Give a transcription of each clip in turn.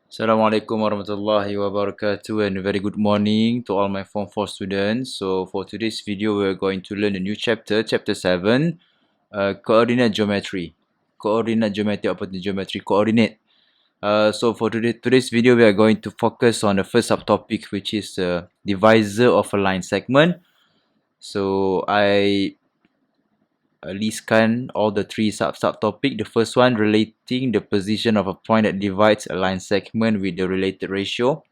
Assalamualaikum warahmatullahi wabarakatuh and very good morning to all my Form 4 students. So for today's video, we're going to learn a new chapter, chapter 7, coordinate geometry. Coordinate geometry, apa tu geometry? Coordinate. So for today's video, we are going to focus on the first subtopic, which is the divisor of a line segment. So I listkan all the three subtopic. The first one relating the position of a point that divides a line segment with the related ratio.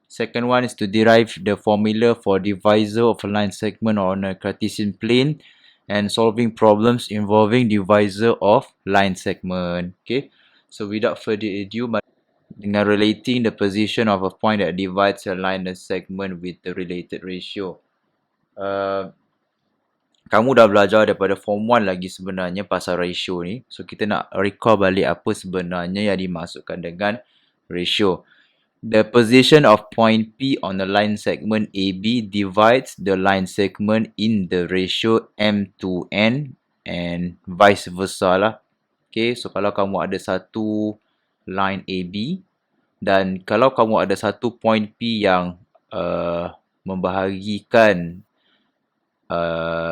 Second one is to derive the formula for divisor of a line segment on a Cartesian plane and solving problems involving divisor of line segment. Okay, so without further ado, dengan relating the position of a point that divides a line segment with the related ratio. Kamu dah belajar daripada form 1 lagi sebenarnya pasal ratio ni. So kita nak recall balik apa sebenarnya yang dimasukkan dengan ratio. The position of point P on the line segment AB divides the line segment in the ratio M to N and vice versa lah. Okay, so kalau kamu ada satu line AB dan kalau kamu ada satu point P yang membahagikan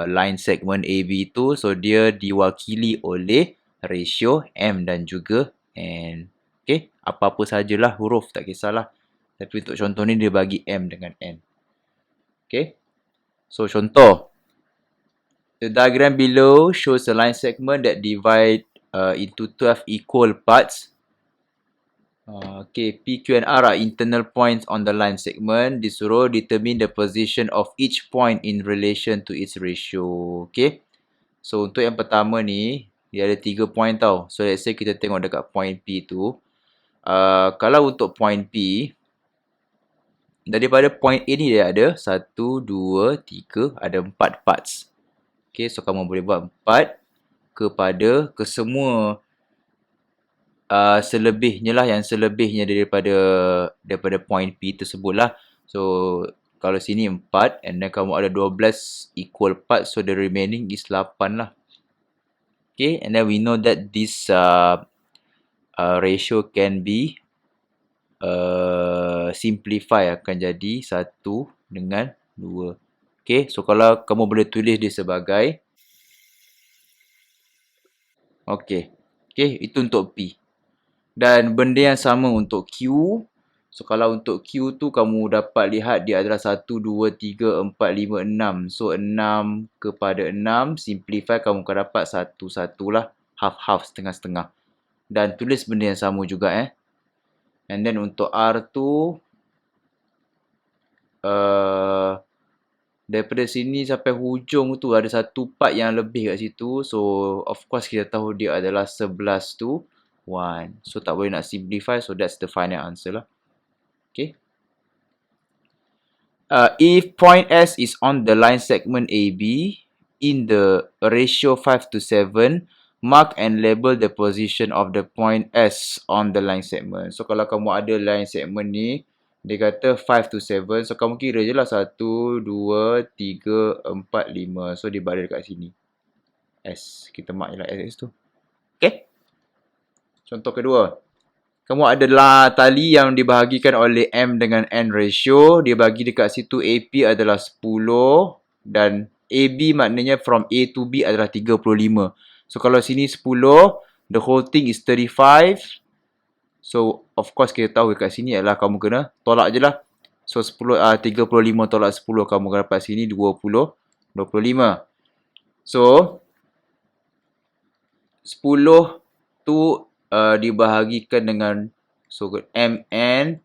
line segment AB tu, so dia diwakili oleh ratio M dan juga N. Okay, apa-apa sajalah huruf, tak kisahlah. Tapi untuk contoh ni dia bagi M dengan N. Okay, so contoh. The diagram below shows a line segment that divide into 12 equal parts. Okay, P, Q and R are internal points on the line segment. Disuruh determine the position of each point in relation to its ratio. Okay, so untuk yang pertama ni, dia ada 3 point tau. So let's say kita tengok dekat point P tu. Kalau untuk point P, daripada point A ni dia ada 1, 2, 3, ada 4 parts. Okay, so kamu boleh buat 4 ke semua selebihnya lah, yang selebihnya daripada point P tersebut lah. So kalau sini 4 and then kamu ada 12 equal parts, so the remaining is 8 lah. Okay, and then we know that this ratio can be simplify, akan jadi 1 dengan 2. Okay, so kalau kamu boleh tulis dia sebagai, okay, itu untuk P. Dan benda yang sama untuk Q. So kalau untuk Q tu kamu dapat lihat dia adalah 1, 2, 3, 4, 5, 6. So 6 kepada 6, simplify kamu akan dapat 1, 1 lah. Half-half, setengah-setengah. Dan tulis benda yang sama juga And then untuk R tu, daripada sini sampai hujung tu ada satu part yang lebih kat situ. So of course kita tahu dia adalah 11 tu 1. So tak boleh nak simplify, so that's the final answer lah. Okay. If point S is on the line segment AB in the ratio 5 to 7, mark and label the position of the point S on the line segment. So kalau kamu ada line segment ni, dia kata 5 to 7, so kamu kira je lah 1, 2, 3, 4, 5. So dia berada dekat sini. S, kita mark je lah S tu. Okay. Contoh kedua. Kamu adalah tali yang dibahagikan oleh M dengan N ratio. Dia bagi dekat situ AP adalah 10 dan AB maknanya from A to B adalah 35. So kalau sini 10, the whole thing is 35. So of course kita tahu dekat sini adalah kamu kena tolak je lah. So 35 tolak 10, kamu akan dapat sini 20, 25. So 10 tu dibahagikan dengan, so MN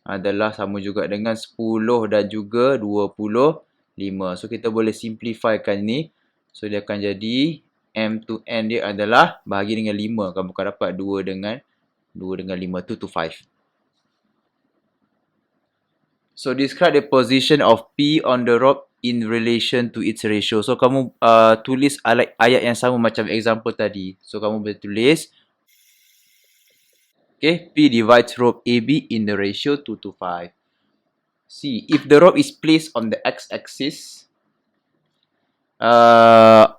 adalah sama juga dengan 10 dan juga 25. So kita boleh simplifykan ni. So dia akan jadi M to N dia adalah bahagi dengan 5. Kamu akan dapat 2 dengan 5, 2 to 5. So describe the position of P on the rope in relation to its ratio. So kamu tulis ayat yang sama macam example tadi. So kamu boleh tulis, okay, P divides rope AB in the ratio 2 to 5. C. If the rope is placed on the x-axis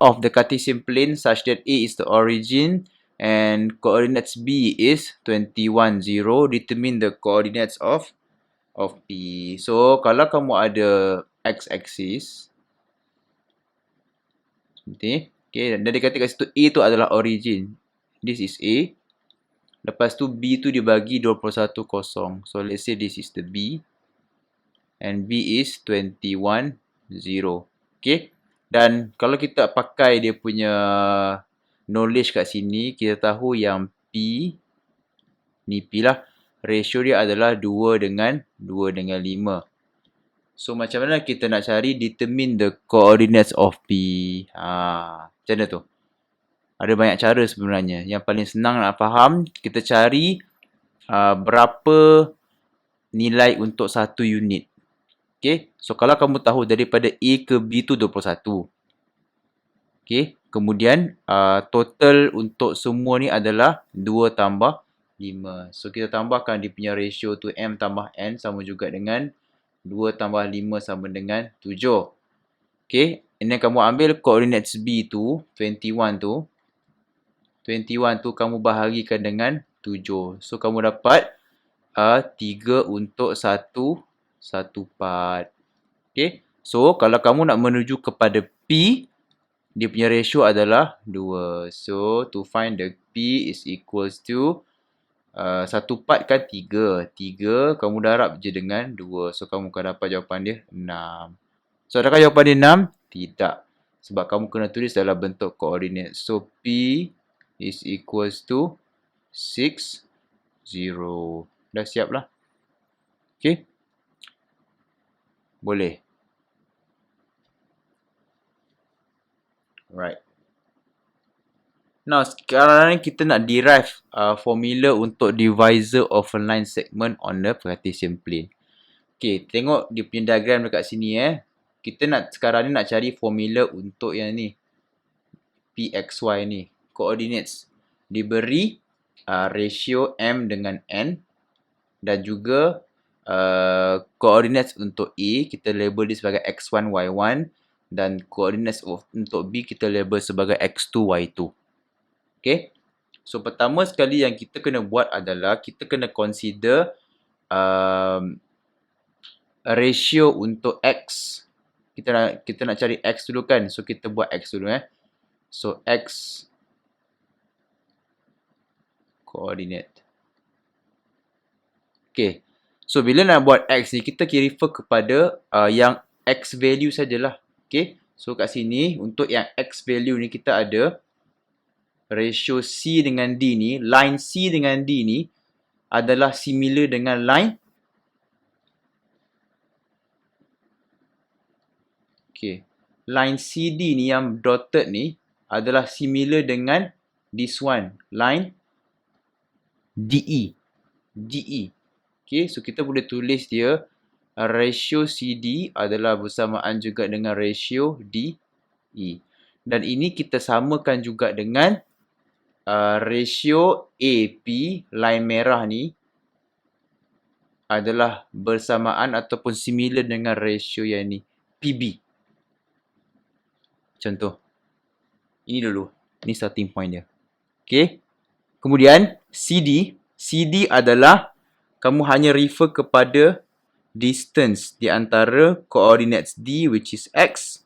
of the Cartesian plane such that A is the origin, And coordinates B is 21, 0. Determine the coordinates of P. So, kalau kamu ada x-axis, okay, dan dia kata kat situ A tu adalah origin. This is A. Lepas tu B tu dibagi 21 kosong. So, let's say this is the B. And B is 21, 0. Okay. Dan kalau kita pakai dia punya knowledge kat sini, kita tahu yang P, ni P lah, ratio dia adalah 2 dengan 5. So, macam mana kita nak cari determine the coordinates of P? Macam mana tu? Ada banyak cara sebenarnya. Yang paling senang nak faham, kita cari berapa nilai untuk satu unit. Okay. So, kalau kamu tahu daripada A ke B tu 21. Okay. Kemudian, total untuk semua ni adalah 2 tambah 5. So, kita tambahkan dia punya ratio tu M tambah N sama juga dengan 2 tambah 5 sama dengan 7. Okay. And then kamu ambil coordinates B tu, 21 tu. 21 tu kamu bahagikan dengan 7. So, kamu dapat 3 untuk satu part. Okay. So, kalau kamu nak menuju kepada P, dia punya ratio adalah 2. So, to find the P is equals to satu part kan 3. 3 kamu darab je dengan 2. So, kamu akan dapat jawapan dia 6. So, adakah jawapan dia 6? Tidak. Sebab kamu kena tulis dalam bentuk koordinat. So, P is equals to 6, 0. Dah siap lah. Okay. Boleh. Right. Now, sekarang ni kita nak derive formula untuk divisor of a line segment on the Cartesian plane. Okay, tengok dia punya diagram dekat sini Kita nak sekarang ni nak cari formula untuk yang ni. PXY ni. Coordinates. Diberi ratio M dengan N. Dan juga coordinates untuk A, kita label dia sebagai X1, Y1. Dan coordinates untuk B, kita label sebagai X2, Y2. Okay. So, pertama sekali yang kita kena buat adalah kita kena consider ratio untuk X. Kita nak cari X dulu kan. So, kita buat X dulu So, X coordinate. Okay. So, bila nak buat X ni, kita refer kepada yang X value sajalah. Okay. So, kat sini, untuk yang X value ni, kita ada ratio C dengan D ni, line C dengan D ni adalah similar dengan line line CD ni yang dotted ni adalah similar dengan this one, line DE. Okay, so kita boleh tulis dia ratio CD adalah bersamaan juga dengan ratio DE. Dan ini kita samakan juga dengan ratio AP, line merah ni adalah bersamaan ataupun similar dengan ratio yang ni, PB. Contoh. Ini dulu. Ini starting point dia. Okay. Kemudian, CD. CD adalah kamu hanya refer kepada distance di antara coordinates D which is X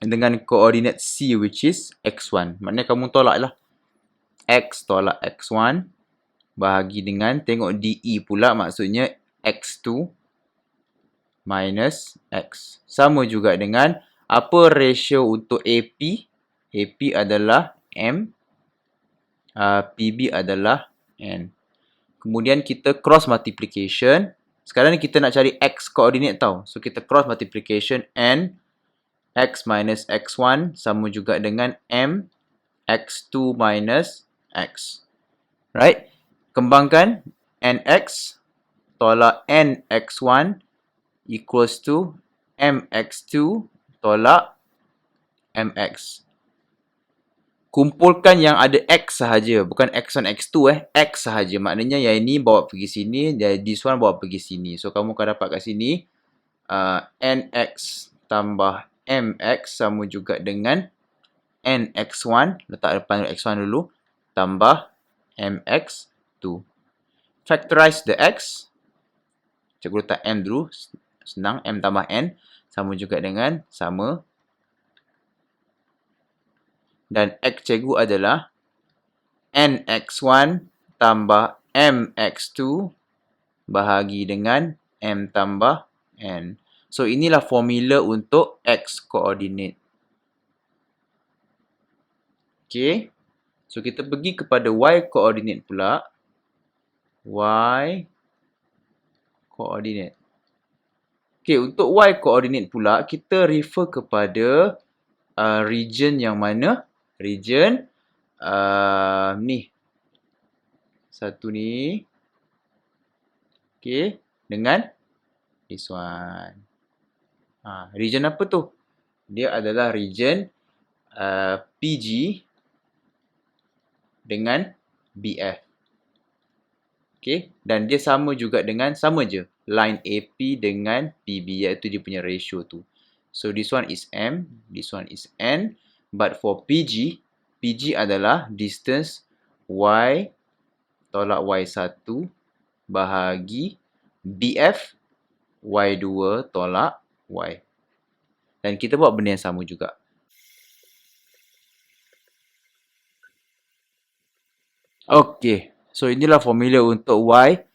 dengan coordinate C which is X1. Maknanya kamu tolak lah. X tolak X1 bahagi dengan tengok DE pula, maksudnya X2 minus X. Sama juga dengan apa ratio untuk AP? AP adalah M, PB adalah N. Kemudian kita cross multiplication. Sekarang ni kita nak cari X coordinate tau. So kita cross multiplication N X minus X1 sama juga dengan M X2 minus X. Right? Kembangkan NX tolak NX1 equals to MX2 tolak MX. Kumpulkan yang ada X sahaja. Bukan X1, X2 X sahaja. Maknanya yang ini bawa pergi sini. Dan this one bawa pergi sini. So, kamu akan dapat kat sini. NX tambah MX sama juga dengan NX1. Letak depan X1 dulu. tambah mx2. Factorize the x. Cikgu letak m dulu. Senang. M tambah n. Sama juga dengan sama. Dan x cikgu adalah nx1 tambah mx2 bahagi dengan m tambah n. So, inilah formula untuk x coordinate. Okay. So, kita pergi kepada y coordinate pula. Y coordinate. Okay, untuk y coordinate pula, kita refer kepada region yang mana? Region ni. Satu ni. Okay, dengan this one. Region apa tu? Dia adalah region PG dengan BF. Okay, dan dia sama juga dengan, sama je, line AP dengan PB, iaitu dia punya ratio tu. So, this one is M, this one is N. But for PG, PG adalah distance Y tolak Y1 bahagi BF Y2 tolak Y. Dan kita buat benda yang sama juga. Okay. So, inilah formula untuk Y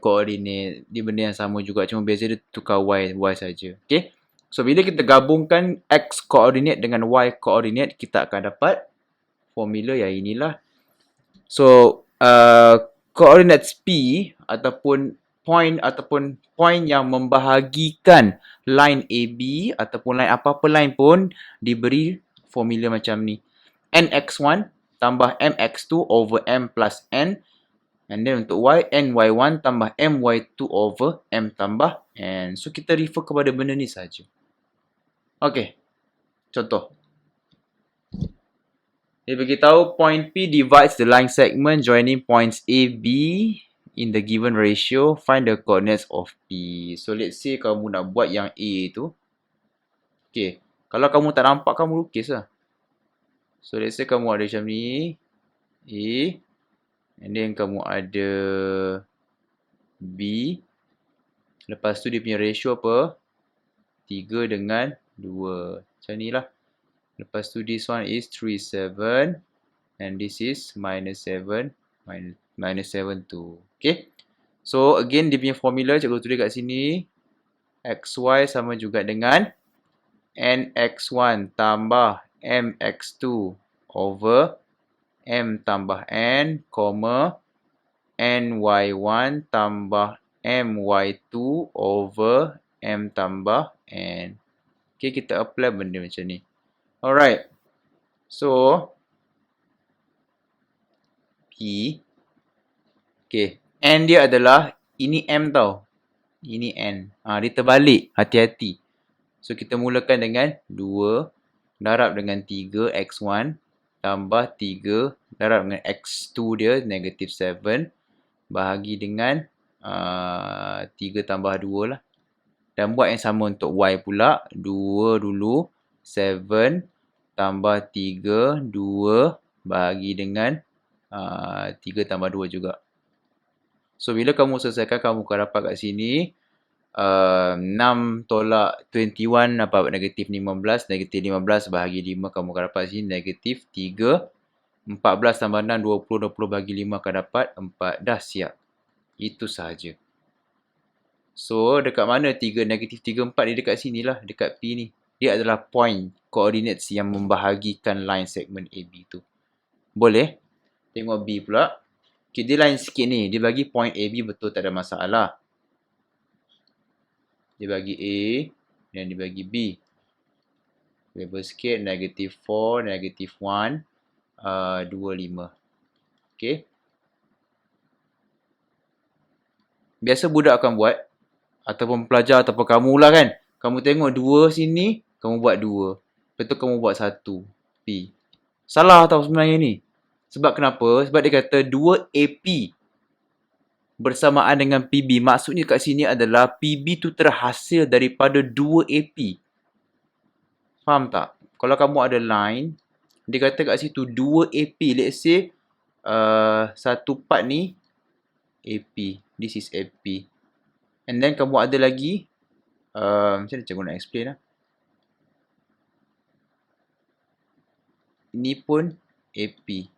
coordinate. Dia benda yang sama juga. Cuma beza dia tukar Y saja. Okay. So, bila kita gabungkan X coordinate dengan Y coordinate, kita akan dapat formula yang inilah. So, coordinates P ataupun point yang membahagikan line AB ataupun line apa-apa line pun diberi formula macam ni. nx1 tambah mx2 over m plus n. And then untuk y, ny1 tambah my2 over m tambah n. So, kita refer kepada benda ni saja. Okay. Contoh. Dia beritahu point P divides the line segment joining points A, B in the given ratio. Find the coordinates of P. So, let's say kamu nak buat yang A tu. Okay. Kalau kamu tak nampak, kamu lukis lah. So, let's say kamu ada macam ni. A. And then kamu ada B. Lepas tu dia punya ratio apa? 3 dengan 2. Macam ni lah. Lepas tu this one is 3, 7. And this is minus 7. Minus 7 tu. Okay. So again dia punya formula cikgu tulis kat sini. XY sama juga dengan NX1 tambah MX2 over M tambah N, NY1 tambah MY2 over M tambah N. Okay, kita apply benda macam ni. Alright. So, P. Okay. N dia adalah, ini M tau. Ini N. Dia terbalik. Hati-hati. So, kita mulakan dengan 2 darab dengan 3 X1 tambah 3 darab dengan X2 dia, negatif 7. Bahagi dengan 3 tambah 2 lah. Dan buat yang sama untuk Y pula. 2 dulu. 7 tambah 3, 2 bahagi dengan 3 tambah 2 juga. So, bila kamu selesaikan, kamu akan dapat kat sini 6 tolak 21 dapat negatif 15. Negatif 15 bahagi 5 kamu akan dapat sini negatif 3. 14 tambah 6, 20. 20 bahagi 5 akan dapat 4. Dah siap. Itu sahaja. So, dekat mana 3, negatif 3, 4? Dia dekat sini lah. Dekat P ni. Dia adalah point coordinates yang membahagikan line segment AB tu. Boleh? Tengok B pula. Okay, dia lain sikit ni. Dia bagi point AB betul, tak ada masalah. Dia bagi A dan dia bagi B. Label sikit. Negatif 4, negatif 1, 2, 5. Okay. Biasa budak akan buat. Ataupun pelajar ataupun kamu lah kan. Kamu tengok 2 sini. Kamu buat 2. Lepas tu kamu buat 1. P. Salah tau sebenarnya ni. Sebab kenapa? Sebab dia kata 2 AP bersamaan dengan PB. Maksudnya kat sini adalah PB tu terhasil daripada 2 AP. Faham tak? Kalau kamu ada line, dia kata kat situ 2 AP. Let's say satu part ni AP. This is AP. And then kamu ada lagi, macam mana cikgu nak explain lah. Ini pun AP.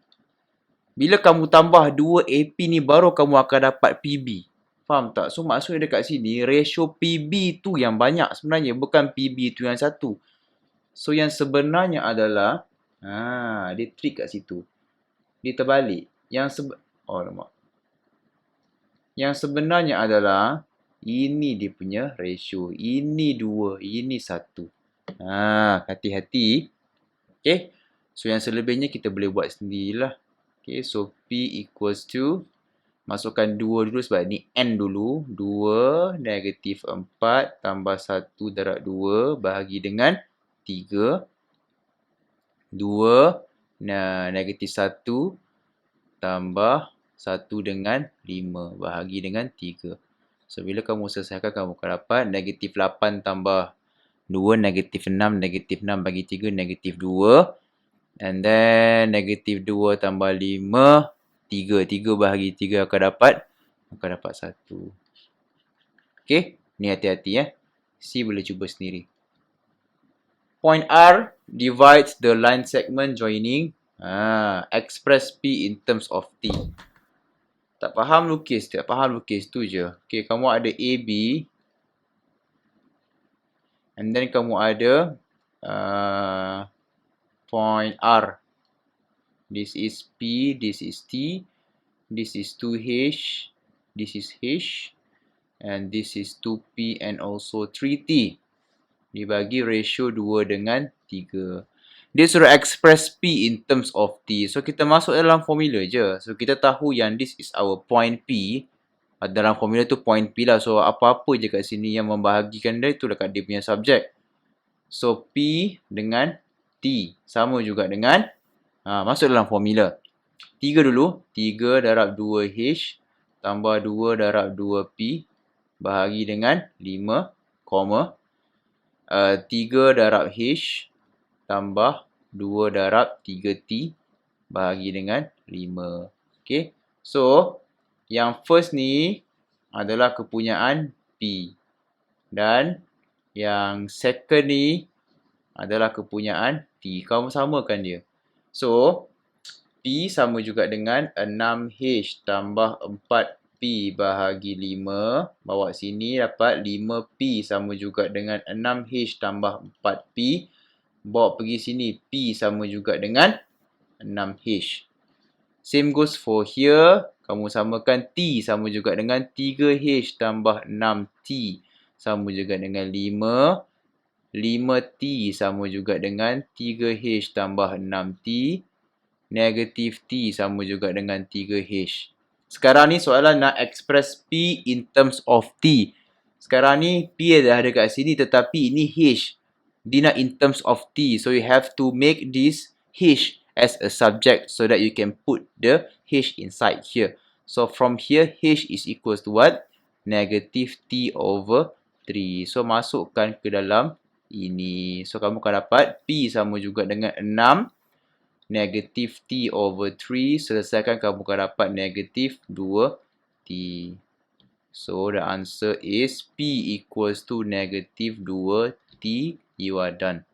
Bila kamu tambah 2 AP ni baru kamu akan dapat PB. Faham tak? So maksudnya dekat sini ratio PB tu yang banyak sebenarnya, bukan PB tu yang satu. So yang sebenarnya adalah, dia trik kat situ. Dia terbalik. Yang sebenarnya adalah ini dia punya ratio. Ini 2, ini 1. Hati-hati. Okay. So yang selebihnya kita boleh buat sendirilah. Okay, so P equals to, masukkan 2 dulu sebab ni N dulu. 2 negatif 4 tambah 1 darab 2 bahagi dengan 3. 2 negatif 1 tambah 1 dengan 5 bahagi dengan 3. So, bila kamu selesaikan, kamu akan dapat negatif 8 tambah 2, negatif 6, negatif 6 bagi 3, negatif 2. And then, negatif 2 tambah 5, 3. 3 bahagi 3 akan dapat 1. Okay, ni hati-hati ya. C boleh cuba sendiri. Point R divides the line segment joining. Express P in terms of T. Tak faham lukis tu je. Okay, kamu ada AB. And then kamu ada point R. This is P, this is T. This is 2H. This is H. And this is 2P and also 3T. Dibagi ratio 2 dengan 3. Dia suruh express P in terms of T. So, kita masuk dalam formula je. So, kita tahu yang this is our point P. Dalam formula tu point P lah. So, apa-apa je kat sini yang membahagikan dia, tu dekat dia punya subjek. So, P dengan T. Sama juga dengan, masuk dalam formula. 3 dulu. 3 darab 2H tambah 2 darab 2P bahagi dengan 5, 3 darab H tambah 2 darab 3T bahagi dengan 5. Okay. So, yang first ni adalah kepunyaan P. Dan yang second ni adalah kepunyaan T. Kamu samakan dia. So, P sama juga dengan 6H tambah 4P bahagi 5. Bawa sini dapat 5P sama juga dengan 6H tambah 4P. Bawa pergi sini, P sama juga dengan 6H. Same goes for here. Kamu samakan T sama juga dengan 3H tambah 6T sama juga dengan 5. 5T sama juga dengan 3H tambah 6T. Negatif T sama juga dengan 3H. Sekarang ni soalan nak express P in terms of T. Sekarang ni P dah ada kat sini tetapi ini H. Dia nak in terms of T. So, you have to make this H as a subject so that you can put the H inside here. So, from here, H is equals to what? Negative T over 3. So, masukkan ke dalam ini. So, kamu akan dapat P sama juga dengan 6. Negative T over 3. Selesaikan, kamu akan dapat negative 2T. So, the answer is P equals to negative 2T. You are done.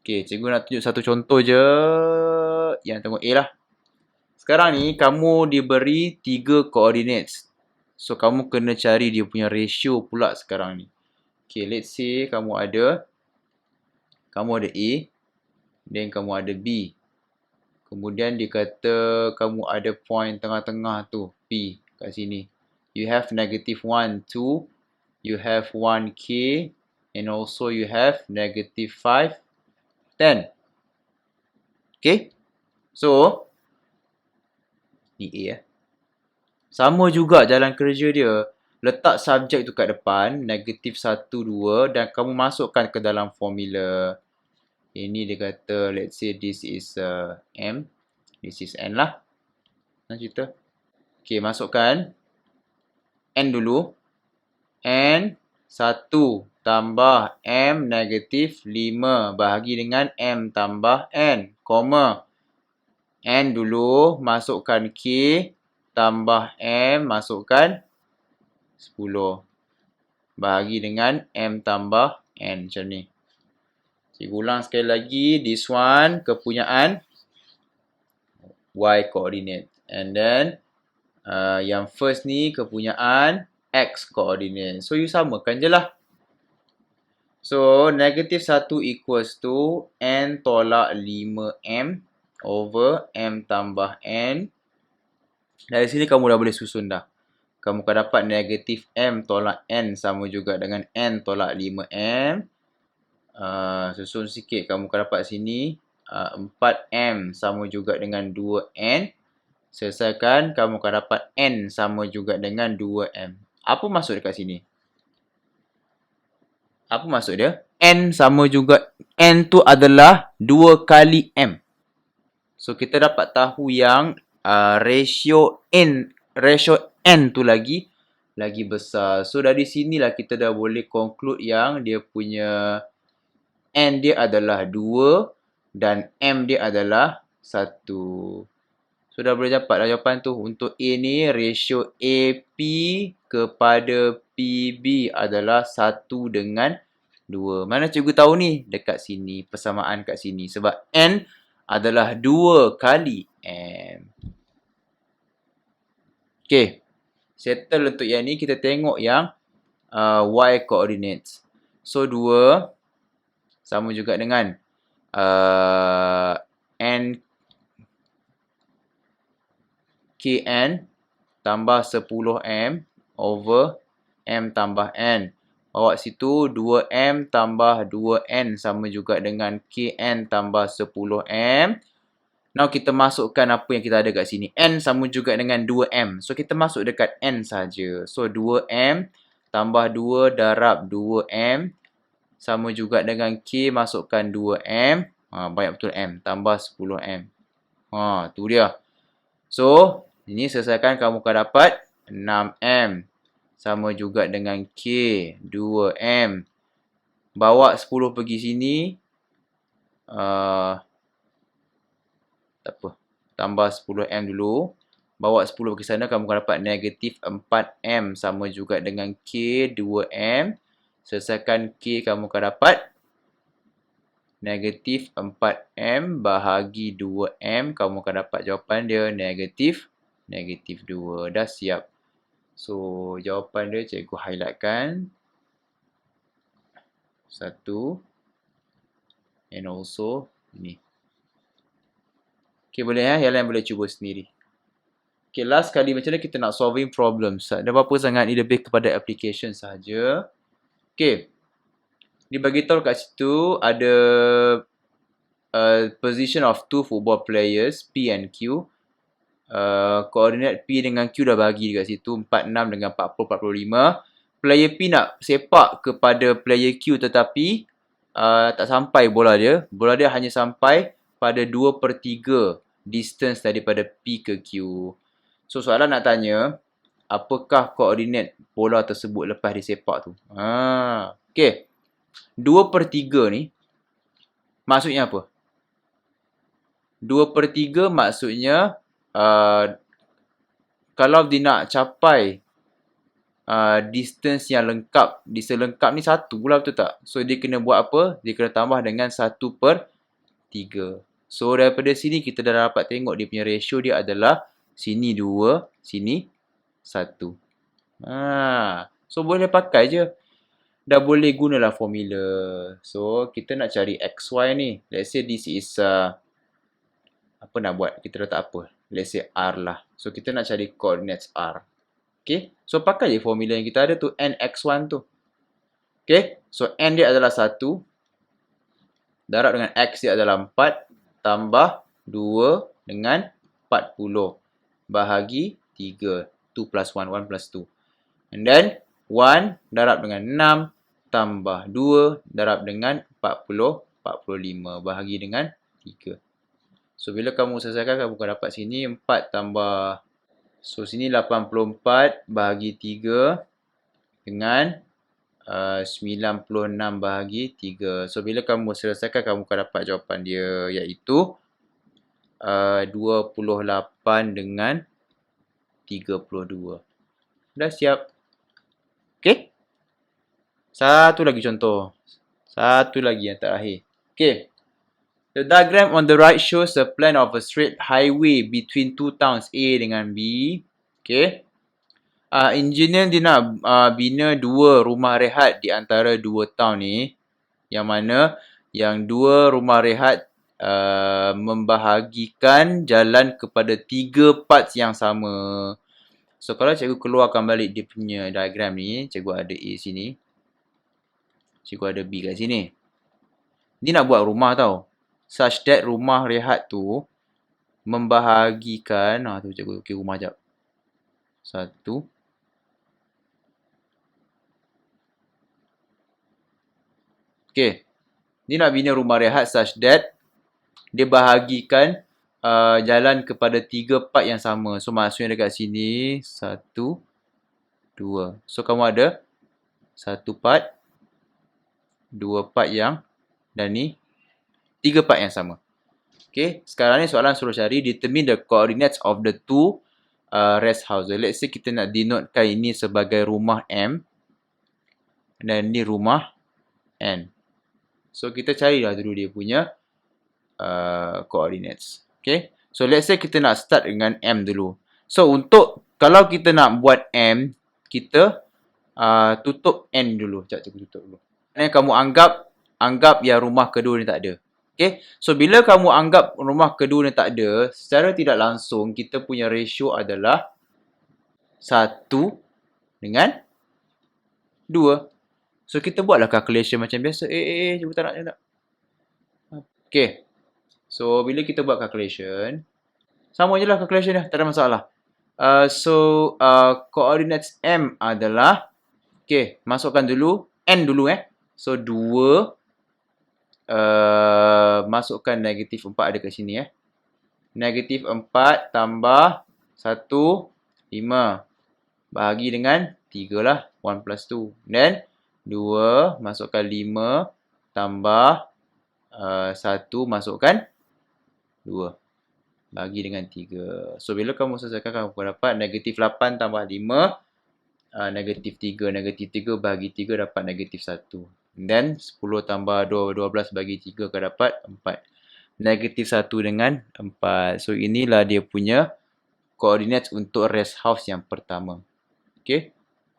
Okay, cikgu nak tunjuk satu contoh je. Yang tengok A lah. Sekarang ni, kamu diberi 3 coordinates. So, kamu kena cari dia punya ratio pula sekarang ni. Okay, let's say kamu ada A. Dan kamu ada B. Kemudian dia kata kamu ada point tengah-tengah tu, P kat sini. You have negative 1, 2. You have 1K. And also you have negative 5, 10. Okay. So, ni A. Sama juga jalan kerja dia. Letak subjek tu kat depan, negatif 1, 2. Dan kamu masukkan ke dalam formula. Ini dia kata, let's say this is M. This is N lah. Nak cerita. Okay, masukkan N dulu. N 1 tambah M negatif 5 bahagi dengan M tambah N, koma. N dulu, masukkan K, tambah M, masukkan 10. Bahagi dengan M tambah N macam ni. Cikgu ulang sekali lagi. This one, kepunyaan Y coordinate. And then, yang first ni kepunyaan X coordinate. So, you samakan je lah. So, negatif 1 equals to N tolak 5M over M tambah N. Dari sini kamu dah boleh susun dah. Kamu akan dapat negatif M tolak N sama juga dengan N tolak 5M. Susun sikit, kamu akan dapat sini 4M sama juga dengan 2N. Selesaikan, kamu akan dapat N sama juga dengan 2M. Apa maksud dekat sini? Apa maksud dia? N sama juga, N tu adalah 2 kali M. So, kita dapat tahu yang ratio N tu lagi besar. So, dari sinilah kita dah boleh conclude yang dia punya N dia adalah 2 dan M dia adalah 1. So, dah boleh dapat lah jawapan tu. Untuk A ni, ratio AP kepada PB adalah 1 dengan 2. Mana cikgu tahu ni? Dekat sini. Persamaan kat sini. Sebab N adalah 2 kali M. Okay. Settle untuk yang ni. Kita tengok yang Y coordinates. So, 2 sama juga dengan N KN tambah 10M over M tambah N. Bawa situ 2M tambah 2N sama juga dengan KN tambah 10M. Now kita masukkan apa yang kita ada kat sini. N sama juga dengan 2M. So kita masuk dekat N saja. So 2M tambah 2 darab 2M sama juga dengan K, masukkan 2M. Banyak betul M. Tambah 10M. Tu dia. So, ini selesaikan, kamu akan dapat 6M. Sama juga dengan K, 2M. Bawa 10 pergi sini. Tak apa. Tambah 10M dulu. Bawa 10 pergi sana, kamu akan dapat negatif 4M. Sama juga dengan K, 2M. Selesaikan K, kamu akan dapat negatif 4M bahagi 2M. Kamu akan dapat jawapan dia negatif 2. Dah siap. So, jawapan dia cikgu highlightkan. 1. And also, ni. Okay, boleh Yang lain boleh cuba sendiri. Okay, last kali macam mana kita nak solving problems. Ada apa-apa sangat, ni lebih kepada application sahaja. Okay. Dibagi tahu kat situ ada position of two football players, P and Q. Koordinat P dengan Q dah bagi dekat situ, 46 dengan 40, 45. Player P nak sepak kepada player Q tetapi tak sampai bola dia. Bola dia hanya sampai pada 2/3 distance daripada P ke Q. So soalan nak tanya, apakah koordinat bola tersebut lepas disepak tu? Okay. 2/3 ni maksudnya apa? 2/3 maksudnya kalau dia nak capai distance yang lengkap, distance lengkap ni 1 pula, betul tak? So dia kena buat apa? Dia kena tambah dengan 1/3. So daripada sini kita dah dapat tengok dia punya ratio dia adalah sini 2, sini 1. So boleh pakai je. Dah boleh gunalah formula. So kita nak cari XY ni. Let's say this is apa nak buat? Kita letak apa? Let's say R lah. So kita nak cari coordinates R. Okay. So pakai je formula yang kita ada tu, NX1 tu. Okay. So N dia adalah 1. Darab dengan X dia adalah 4. Tambah 2 dengan 40. Bahagi 3. 2 plus 1. 1 plus 2. And then 1 darab dengan 6. Tambah 2 darab dengan 40. 45. Bahagi dengan 3. So bila kamu selesaikan, kamu akan dapat sini 4 tambah, so sini 84 bahagi 3 dengan 96 bahagi 3. So bila kamu selesaikan, kamu akan dapat jawapan dia, iaitu 28 dengan 32. Dah siap. Okay. Satu lagi contoh. Satu lagi yang terakhir. Okay. The diagram on the right shows a plan of a straight highway between two towns A dengan B. Okay. Engineer dia nak bina dua rumah rehat di antara dua town ni. Yang mana yang dua rumah rehat membahagikan jalan kepada 3 parts yang sama. So, kalau cikgu keluarkan balik dia punya diagram ni, cikgu ada A sini. Cikgu ada B kat sini. Dia nak buat rumah tau. Such that rumah rehat tu membahagikan, tu cikgu ukir rumah jap. 1. Okay. Dia nak bina rumah rehat such that dia bahagikan jalan kepada 3 part yang sama. So, maksudnya dekat sini 1, 2. So, kamu ada 1 part, 2 part yang dan ni 3 part yang sama. Okay, sekarang ni soalan suruh cari determine the coordinates of the two rest houses. Let's say kita nak denotekan ini sebagai rumah M dan ni rumah N. So, kita carilah dulu dia punya coordinates. Okay, so let's say kita nak start dengan M dulu. So, kalau kita nak buat M, kita tutup N dulu. Sekejap, cikgu tutup dulu. Dan kamu anggap yang rumah kedua ni tak ada. Okay, so bila kamu anggap rumah kedua ni tak ada, secara tidak langsung kita punya ratio adalah 1 dengan 2. So, kita buatlah calculation macam biasa. Cikgu tak nak. Okay, so bila kita buat calculation, sama je lah calculation dia, tak ada masalah. Coordinates M adalah, okay, masukkan dulu, N dulu So, 2, masukkan negatif 4 ada kat sini Negatif 4 tambah 1, 5. Bahagi dengan 3 lah, 1 plus 2. Then, 2, masukkan 5 tambah 1, masukkan 2. Bagi dengan 3. So, bila kamu selesaikan, kamu akan dapat negatif 8 tambah 5, negatif 3. Negatif 3 bagi 3 dapat negatif 1. Then, 10 tambah 12 bagi 3 akan dapat 4. Negatif 1 dengan 4. So, inilah dia punya coordinates untuk rest house yang pertama. Okay.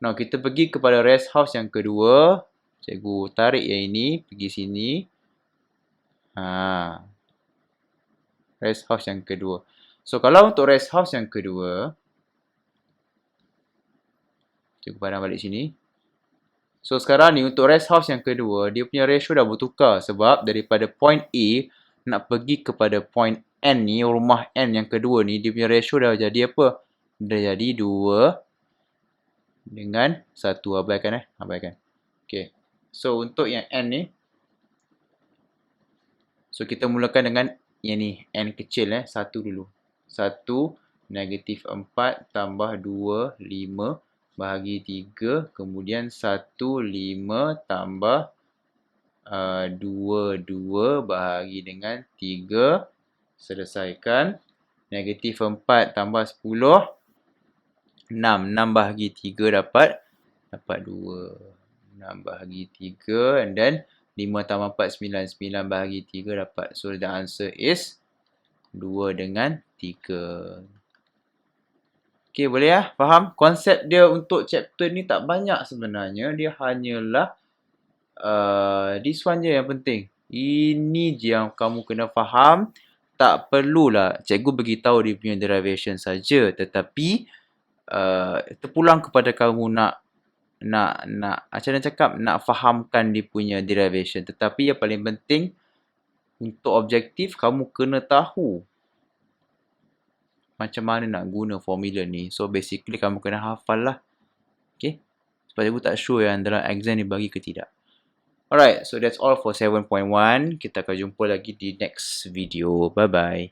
Now, kita pergi kepada rest house yang kedua. Cikgu tarik yang ini, pergi sini. Rest house yang kedua. So, kalau untuk rest house yang kedua, cikgu pandang balik sini. So, sekarang ni untuk rest house yang kedua, dia punya ratio dah bertukar. Sebab daripada point A nak pergi kepada point N ni, rumah N yang kedua ni, dia punya ratio dah jadi apa? Dah jadi 2 dengan 1. Abaikan abaikan. Okay. So, untuk yang N ni, so kita mulakan dengan yang ni, N kecil 1 dulu. 1, negatif 4 tambah 2, 5. Bahagi 3, kemudian 1, 5 tambah 2, 2 bahagi dengan 3. Selesaikan. Negatif 4 tambah 10, 6. 6 bahagi 3 dapat 2. 6 bahagi 3 and then 5 tambah 4, 9. 9 bahagi 3 dapat. So, the answer is 2 dengan 3. Okay, boleh faham? Konsep dia untuk chapter ni tak banyak sebenarnya. Dia hanyalah this one je yang penting. Ini je yang kamu kena faham. Tak perlulah cikgu beritahu dia punya derivation saja. Tetapi terpulang kepada kamu nak macam mana cakap, nak fahamkan dia punya derivation. Tetapi yang paling penting untuk objektif, kamu kena tahu macam mana nak guna formula ni. So, basically kamu kena hafal lah. Okay. Sebab cikgu tak sure yang dalam exam ni bagi ke tidak. Alright, so that's all for 7.1. Kita akan jumpa lagi di next video. Bye-bye.